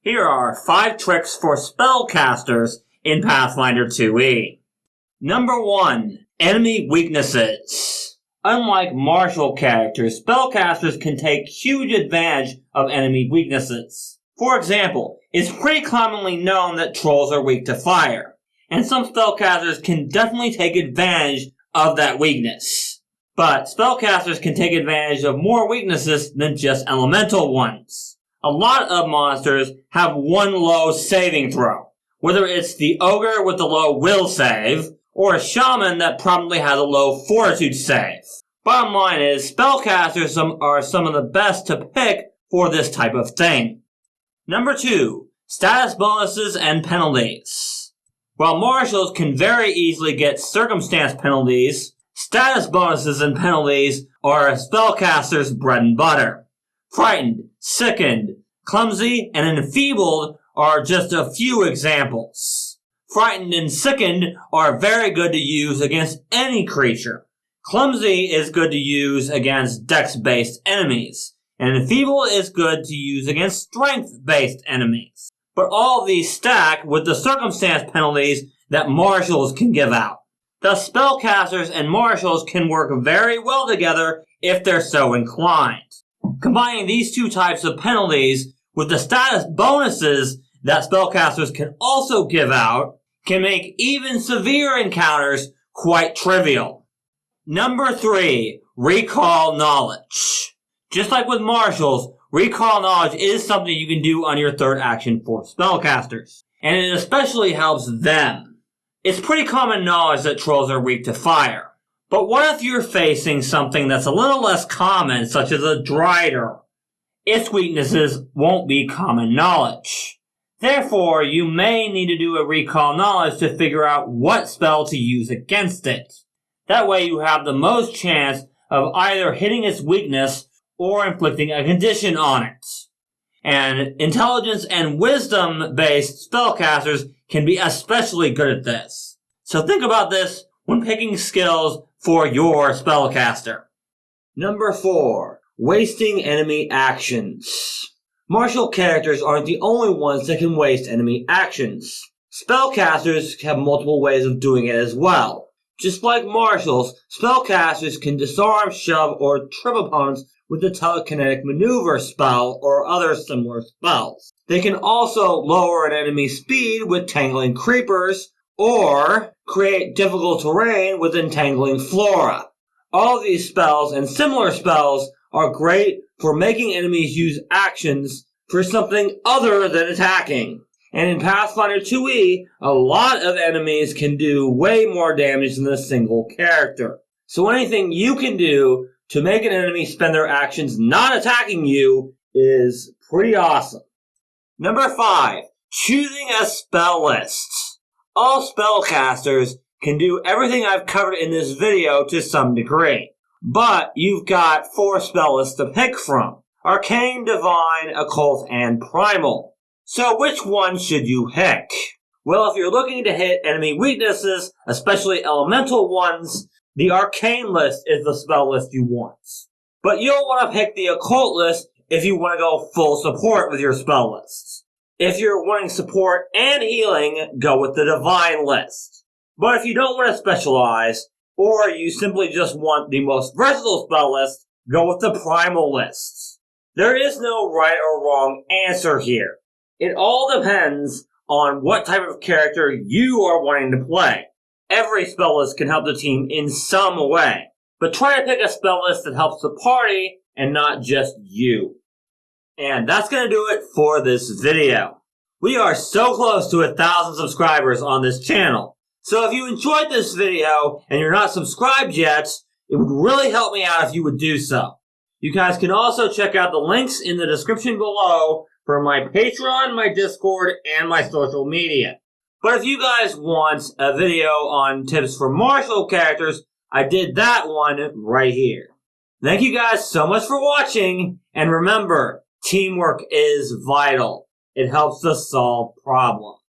Here are 5 tricks for spellcasters in Pathfinder 2e. Number 1. Enemy weaknesses. Unlike martial characters, spellcasters can take huge advantage of enemy weaknesses. For example, it's pretty commonly known that trolls are weak to fire, and some spellcasters can definitely take advantage of that weakness. But spellcasters can take advantage of more weaknesses than just elemental ones. A lot of monsters have one low saving throw, whether it's the ogre with the low will save, or a shaman that probably has a low fortitude save. Bottom line is, spellcasters are some of the best to pick for this type of thing. Number 2. Status bonuses and penalties. While martials can very easily get circumstance penalties, status bonuses and penalties are a spellcaster's bread and butter. Frightened, sickened, clumsy, and enfeebled are just a few examples. Frightened and sickened are very good to use against any creature. Clumsy is good to use against dex-based enemies, and enfeebled is good to use against strength-based enemies. But all of these stack with the circumstance penalties that martials can give out. Thus, spellcasters and martials can work very well together if they're so inclined. Combining these two types of penalties with the status bonuses that spellcasters can also give out can make even severe encounters quite trivial. Number 3. Recall knowledge. Just like with martials, recall knowledge is something you can do on your third action for spellcasters, and it especially helps them. It's pretty common knowledge that trolls are weak to fire. But what if you're facing something that's a little less common, such as a Drider? Its weaknesses won't be common knowledge. Therefore, you may need to do a recall knowledge to figure out what spell to use against it. That way you have the most chance of either hitting its weakness or inflicting a condition on it. And intelligence and wisdom-based spellcasters can be especially good at this. So think about this when picking skills for your spellcaster. Number 4. Wasting enemy actions. Martial characters aren't the only ones that can waste enemy actions. Spellcasters have multiple ways of doing it as well. Just like martials, spellcasters can disarm, shove, or trip opponents with the telekinetic maneuver spell or other similar spells. They can also lower an enemy's speed with tangling creepers, or create difficult terrain with entangling flora. All of these spells and similar spells are great for making enemies use actions for something other than attacking. And in Pathfinder 2e, a lot of enemies can do way more damage than a single character. So anything you can do to make an enemy spend their actions not attacking you is pretty awesome. Number 5. Choosing a spell list. All spellcasters can do everything I've covered in this video to some degree. But you've got 4 spell lists to pick from: Arcane, Divine, Occult, and Primal. So which one should you pick? Well, if you're looking to hit enemy weaknesses, especially elemental ones, the Arcane list is the spell list you want. But you'll want to pick the Occult list if you want to go full support with your spell lists. If you're wanting support and healing, go with the Divine list. But if you don't want to specialize, or you simply just want the most versatile spell list, go with the Primal list. There is no right or wrong answer here. It all depends on what type of character you are wanting to play. Every spell list can help the team in some way, but try to pick a spell list that helps the party and not just you. And that's going to do it for this video. We are so close to 1,000 subscribers on this channel. So if you enjoyed this video and you're not subscribed yet, it would really help me out if you would do so. You guys can also check out the links in the description below for my Patreon, my Discord, and my social media. But if you guys want a video on tips for martial characters, I did that one right here. Thank you guys so much for watching, and remember, teamwork is vital. It helps us solve problems.